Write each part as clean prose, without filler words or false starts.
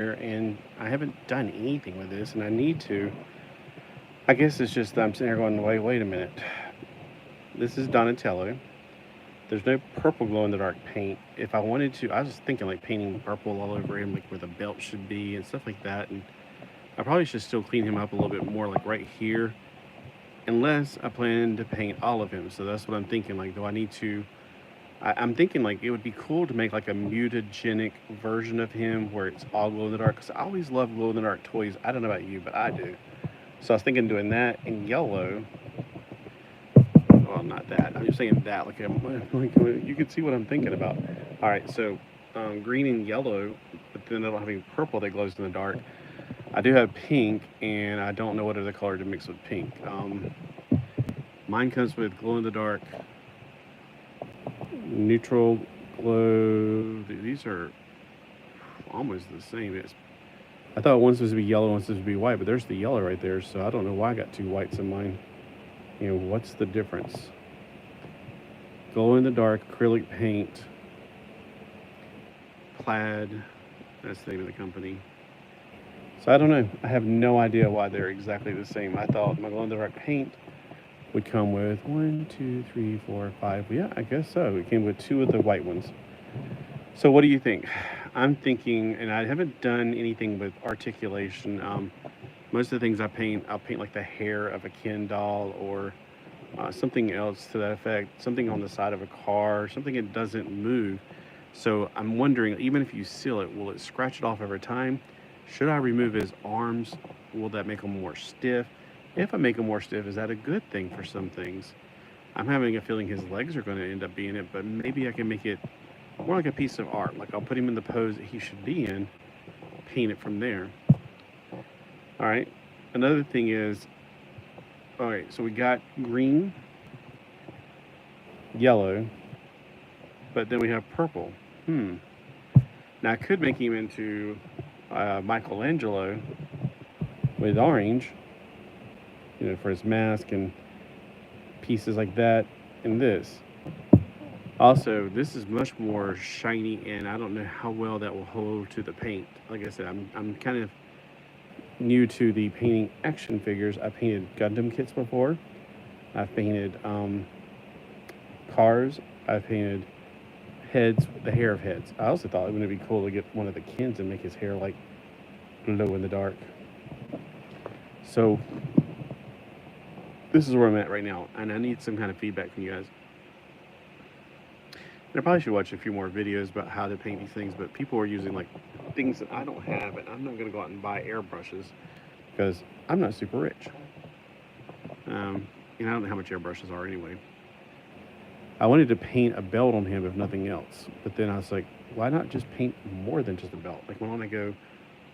and I haven't done anything with this, and I need to. I guess it's just that I'm sitting here going, wait a minute. This is Donatello. There's no purple glow in the dark paint. If I wanted to, I was thinking like painting purple all over him, like where the belt should be and stuff like that. And I probably should still clean him up a little bit more, like right here, unless I plan to paint all of him. So that's what I'm thinking. Like, do I need to? I'm thinking like it would be cool to make like a mutagenic version of him where it's all glow in the dark. Because I always love glow in the dark toys. I don't know about you, but I do. So I was thinking doing that in yellow. Well, not that. I'm just saying that. Like you can see what I'm thinking about. All right, so green and yellow, but then I don't have any purple that glows in the dark. I do have pink, and I don't know what other color to mix with pink. Mine comes with glow in the dark, neutral glow. These are almost the same. I thought one's supposed to be yellow, one's supposed to be white, but there's the yellow right there, so I don't know why I got two whites in mine. What's the difference? Glow in the dark, acrylic paint, plaid, that's the name of the company. So I don't know. I have no idea why they're exactly the same. I thought my glow in the dark paint would come with 1, 2, 3, 4, 5. Yeah, I guess so. It came with 2 of the white ones. So what do you think? I'm thinking, and I haven't done anything with articulation. Most of the things I'll paint like the hair of a Ken doll or something else to that effect, something on the side of a car, something that doesn't move. So I'm wondering, even if you seal it, will it scratch it off over time? Should I remove his arms? Will that make them more stiff? If I make them more stiff, is that a good thing for some things? I'm having a feeling his legs are going to end up being it, but maybe I can make it more like a piece of art. Like I'll put him in the pose that he should be in, paint it from there. All right. Another thing is, all right, so we got green, yellow, but then we have purple. Now I could make him into Michelangelo with orange, for his mask and pieces like that, and this. Also, this is much more shiny, and I don't know how well that will hold to the paint. Like I said, I'm kind of new to the painting action figures. I painted Gundam kits before. I've painted cars. I've painted heads, the hair of heads. I also thought it would be cool to get one of the Kens and make his hair like glow in the dark. So this is where I'm at right now, and I need some kind of feedback from you guys. And I probably should watch a few more videos about how to paint these things, but people are using like things that I don't have, and I'm not going to go out and buy airbrushes because I'm not super rich. I don't know how much airbrushes are anyway. I wanted to paint a belt on him if nothing else, but then I was like, why not just paint more than just a belt? Like, why don't I go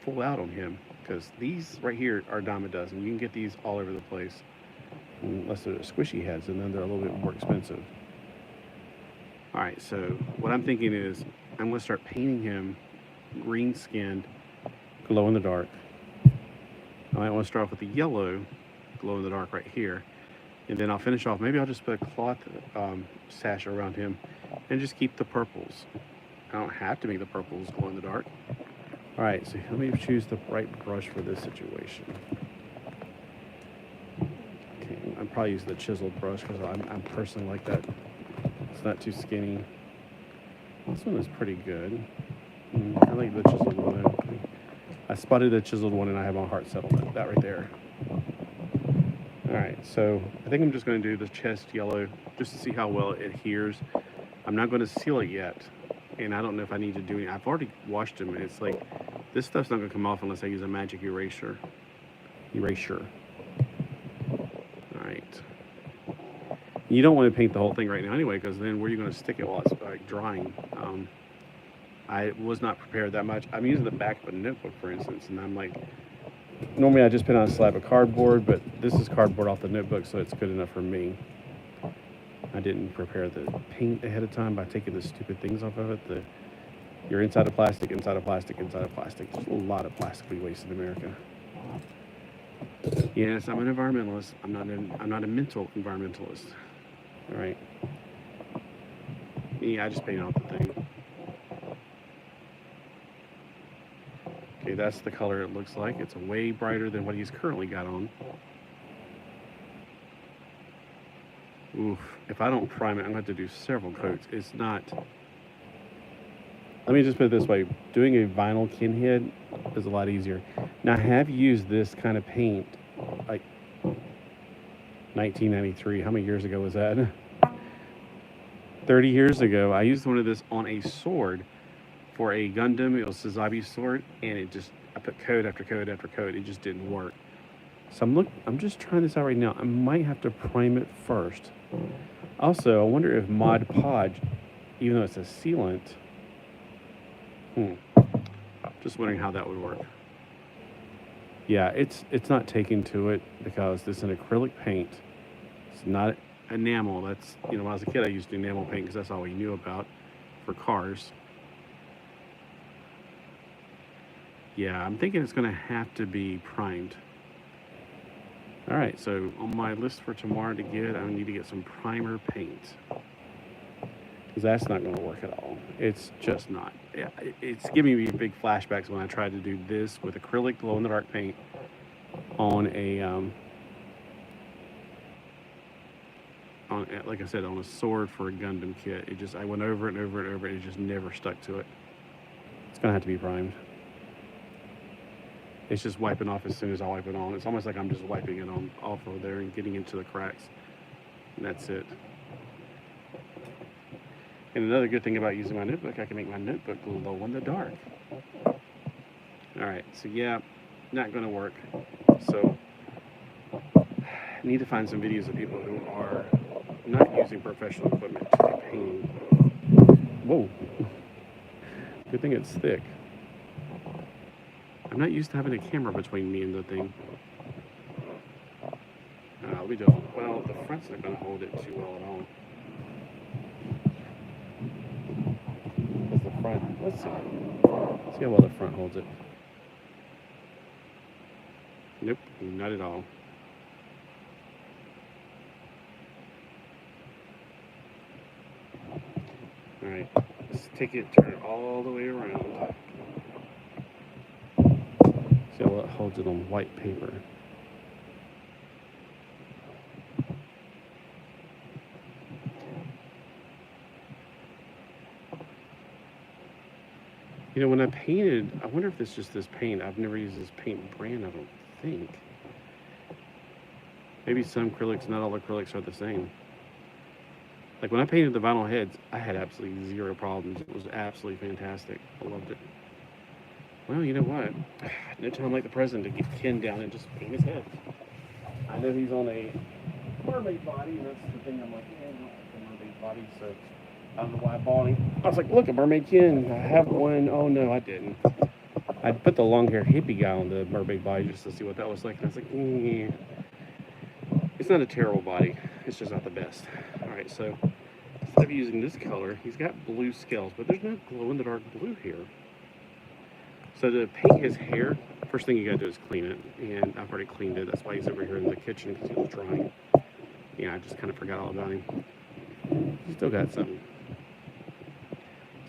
full out on him? Because these right here are a dime a dozen. You can get these all over the place, unless they're squishy heads, and then they're a little bit more expensive. All right, so what I'm thinking is I'm going to start painting him green-skinned, glow in the dark. I might want to start off with the yellow glow in the dark right here, and then I'll finish off. Maybe I'll just put a cloth sash around him and just keep the purples. I don't have to make the purples glow in the dark. All right, so let me choose the right brush for this situation. Okay, I'm probably using the chiseled brush because I'm personally like that. It's not too skinny. This one is pretty good. I like the chiseled one. I spotted the chiseled one and I have my heart set on that right there. Alright, so I think I'm just going to do the chest yellow just to see how well it adheres. I'm not going to seal it yet, and I don't know if I need to do it. I've already washed them, and it's like, this stuff's not going to come off unless I use a magic eraser. Alright. You don't want to paint the whole thing right now anyway, because then where are you going to stick it while it's like drying? I was not prepared that much. I'm using the back of a notebook, for instance, and I'm like, normally I just put on a slab of cardboard, but this is cardboard off the notebook, so it's good enough for me. I didn't prepare the paint ahead of time by taking the stupid things off of it. You're inside of plastic, inside of plastic, inside of plastic. There's a lot of plastic we waste in America. Yes, I'm an environmentalist. I'm not a mental environmentalist. All right. Yeah, I just painted out the thing. Okay, that's the color it looks like. It's way brighter than what he's currently got on. Oof, if I don't prime it, I'm going to have to do several coats. It's not... Let me just put it this way. Doing a vinyl kin head is a lot easier. Now, I have used this kind of paint, like 1993. How many years ago was that? 30 years ago, I used one of this on a sword for a Gundam. It was a Sazabi sword, and it just... I put coat after coat after coat. It just didn't work. So I'm just trying this out right now. I might have to prime it first. Also, I wonder if Mod Podge, even though it's a sealant, just wondering how that would work. Yeah, it's not taking to it because it's an acrylic paint. It's not enamel. That's, you know, when I was a kid, I used to do enamel paint because that's all we knew about for cars. Yeah, I'm thinking it's going to have to be primed. All right, so on my list for tomorrow to get, I need to get some primer paint. Because that's not going to work at all. It's just not. Yeah, it's giving me big flashbacks when I tried to do this with acrylic glow-in-the-dark paint on a, like I said, on a sword for a Gundam kit. It just, I went over it and over it and over it, and it just never stuck to it. It's going to have to be primed. It's just wiping off as soon as I wipe it on. It's almost like I'm just wiping it on off over there and getting into the cracks. And that's it. And another good thing about using my notebook, I can make my notebook glow in the dark. All right, so yeah, not going to work. So I need to find some videos of people who are not using professional equipment to do painting. Whoa. Good thing it's thick. I'm not used to having a camera between me and the thing. We don't. Well, the front's not going to hold it too well at all. Because the front, let's see. Let's see how well the front holds it. Nope, not at all. All right, let's take it, turn it all the way around. See how well it holds it on white paper. You know, when I painted, I wonder if it's just this paint. I've never used this paint brand, I don't think. Maybe some acrylics, not all acrylics are the same. Like when I painted the vinyl heads, I had absolutely zero problems. It was absolutely fantastic. I loved it. Well, you know what? No time like the present to get Ken down and just paint his head. I know he's on a mermaid body, and that's the thing. I'm like, yeah, I don't like the mermaid body, so I don't know why I bought him. I was like, look, a mermaid Ken. I have one. Oh, no, I didn't. I put the long-haired hippie guy on the mermaid body just to see what that was like. And I was like, It's not a terrible body. It's just not the best. All right, so instead of using this color, he's got blue scales, but there's no glow-in-the-dark blue here. So to paint his hair, first thing you gotta do is clean it, and I've already cleaned it. That's why he's over here in the kitchen, because he was drying. Yeah, I just kind of forgot all about him. He's still got some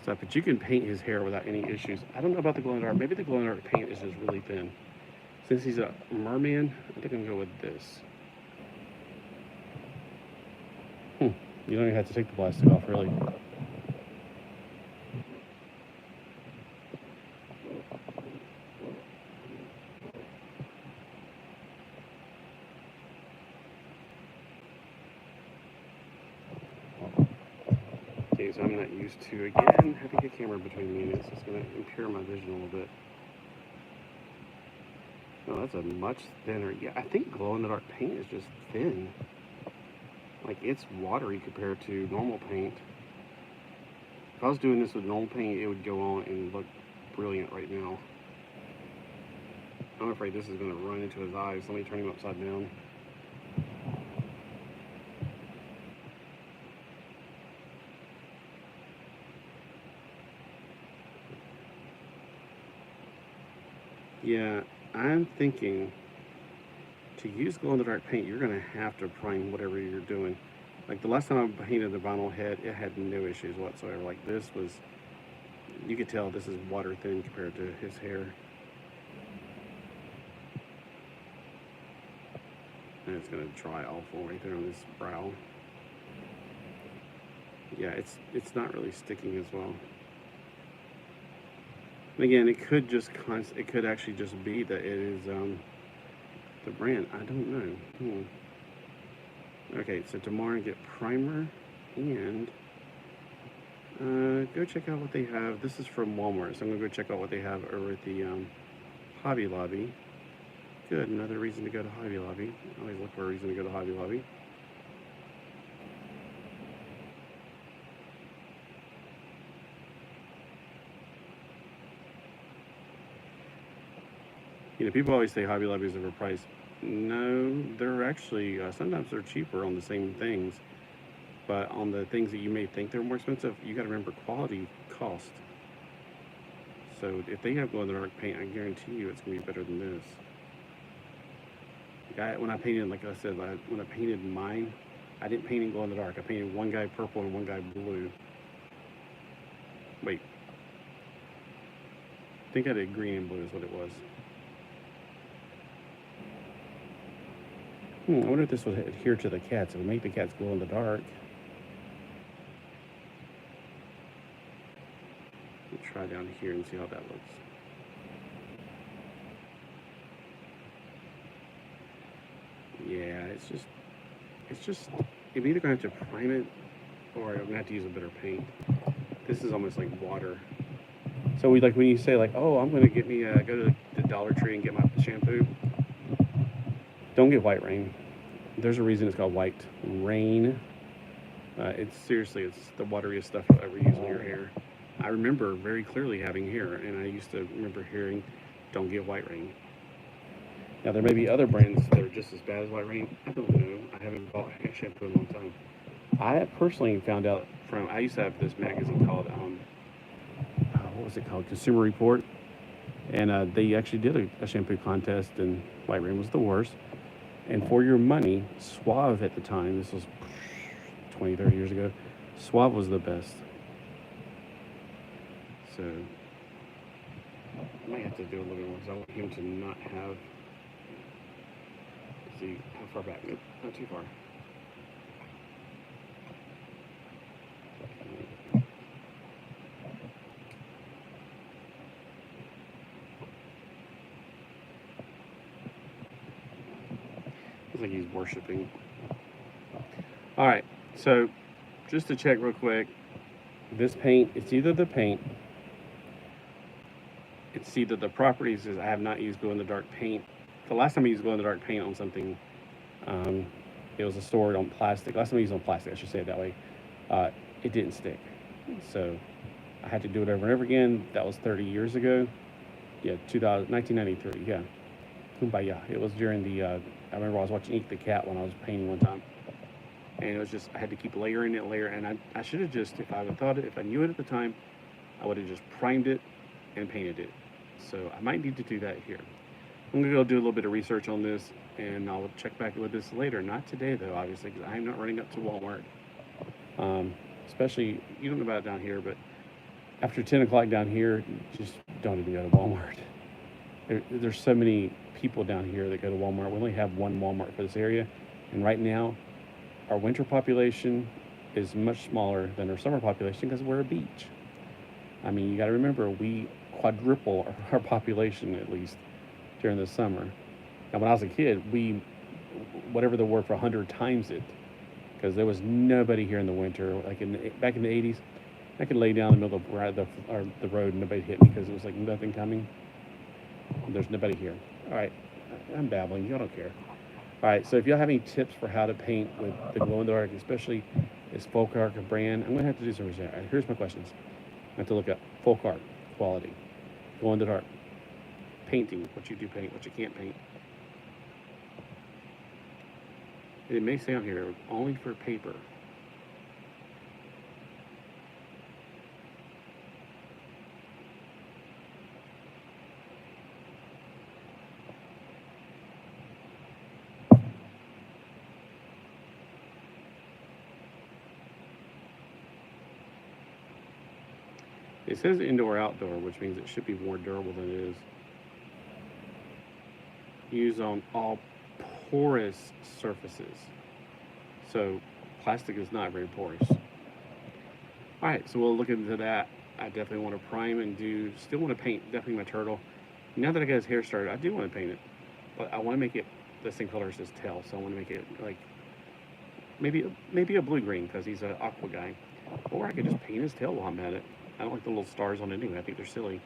stuff, but you can paint his hair without any issues. I don't know about the glow-in-the-dark. Maybe the glow-in-the-dark paint is just really thin. Since he's a merman, I think I'm gonna go with this. You don't even have to take the plastic off, really. Okay, so I'm not used to, again, having a camera between me and it, so it's going to impair my vision a little bit. No, that's a much thinner. Yeah, I think glow-in-the-dark paint is just thin. Like, it's watery compared to normal paint. If I was doing this with normal paint, it would go on and look brilliant right now. I'm afraid this is going to run into his eyes. Let me turn him upside down. Yeah, I'm thinking to use glow-in-the-dark paint, you're going to have to prime whatever you're doing. Like the last time I painted the vinyl head, it had no issues whatsoever. Like this was, you could tell this is water thin compared to his hair. it's going to dry awful right there on this brow. Yeah, it's not really sticking as well. And again, it could actually just be that it is the brand. I don't know. Okay, so tomorrow get primer and go check out what they have. This is from Walmart, so I'm gonna go check out what they have over at the Hobby Lobby. Good, another reason to go to Hobby Lobby. I always look for a reason to go to Hobby Lobby. You know, people always say Hobby Lobby is overpriced. No, they're actually, sometimes they're cheaper on the same things. But on the things that you may think they're more expensive, you got to remember quality cost. So if they have glow-in-the-dark paint, I guarantee you it's going to be better than this. When I painted, like I said, when I painted mine, I didn't paint in glow-in-the-dark. I painted one guy purple and one guy blue. Wait. I think I did green and blue is what it was. I wonder if this would adhere to the cats. It would make the cats glow in the dark. We'll try down here and see how that looks. Yeah, it's just, I'm either going to have to prime it or I'm going to have to use a better paint. This is almost like water. So like when you say like, oh, I'm going to get me, go to the Dollar Tree and get my shampoo. Don't get White Rain. There's a reason it's called White Rain. It's the wateriest stuff you'll ever use on your hair. I remember very clearly having hair, and I used to remember hearing, don't get White Rain. Now, there may be other brands that are just as bad as White Rain. I don't know. I haven't bought shampoo in a long time. I personally found out I used to have this magazine called, what was it called? Consumer Report. And they actually did a shampoo contest, and White Rain was the worst. And for your money, Suave at the time, this was 20, 30 years ago, Suave was the best. So, I might have to do a little bit more because I want him to not have, let's see, how far back? Nope, not too far. Like he's worshiping. All right, so just to check real quick, this paint, it's either the paint, it's either the properties. I have not used glow-in-the-dark paint. The last time I used glow-in-the-dark paint on something, it was a stored on plastic. Last time I used on plastic, I should say it that way. It didn't stick, so I had to do it over and over again. That was 30 years ago. Yeah, 1993. Yeah, Kumbaya. It was during the. I remember I was watching Eat the Cat when I was painting one time. And it was just, I had to keep layering it, and I should have just, if I knew it at the time, I would have just primed it and painted it. So I might need to do that here. I'm gonna go do a little bit of research on this, and I'll check back with this later. Not today though, obviously, because I'm not running up to Walmart. Especially, you don't know about it down here, but after 10 o'clock down here, just don't even go to Walmart. There's so many people down here that go to Walmart. We only have one Walmart for this area, and right now our winter population is much smaller than our summer population because we're a beach. I mean, you got to remember, we quadruple our population at least during the summer. Now when I was a kid, whatever the word for 100 times it, because there was nobody here in the winter. Like back in the 80s, I could lay down in the middle of the road and nobody hit me because it was like nothing coming. There's nobody here. All right, I'm babbling. Y'all don't care. All right, so if y'all have any tips for how to paint with the glow-in-the-dark, especially this folk art brand, I'm going to have to do some research. All right, here's my questions. I have to look up folk art, quality, glow-in-the-dark, painting, what you do paint, what you can't paint. It may say on here, only for paper. It says indoor-outdoor, which means it should be more durable than it is. Use on all porous surfaces. So plastic is not very porous. All right, so we'll look into that. I definitely want to prime and still want to paint definitely my turtle. Now that I got his hair started, I do want to paint it, but I want to make it the same color as his tail. So I want to make it like maybe a blue-green because he's an aqua guy. Or I could just paint his tail while I'm at it. I don't like the little stars on it anyway. I think they're silly.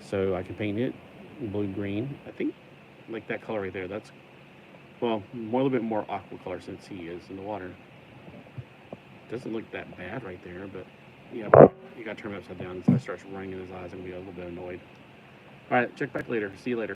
So I can paint it blue-green. I think like that color right there. That's, well, a little bit more aqua color since he is in the water. Doesn't look that bad right there, but yeah, you got to turn him upside down. So it starts running in his eyes. I'm going to be a little bit annoyed. All right, check back later. See you later.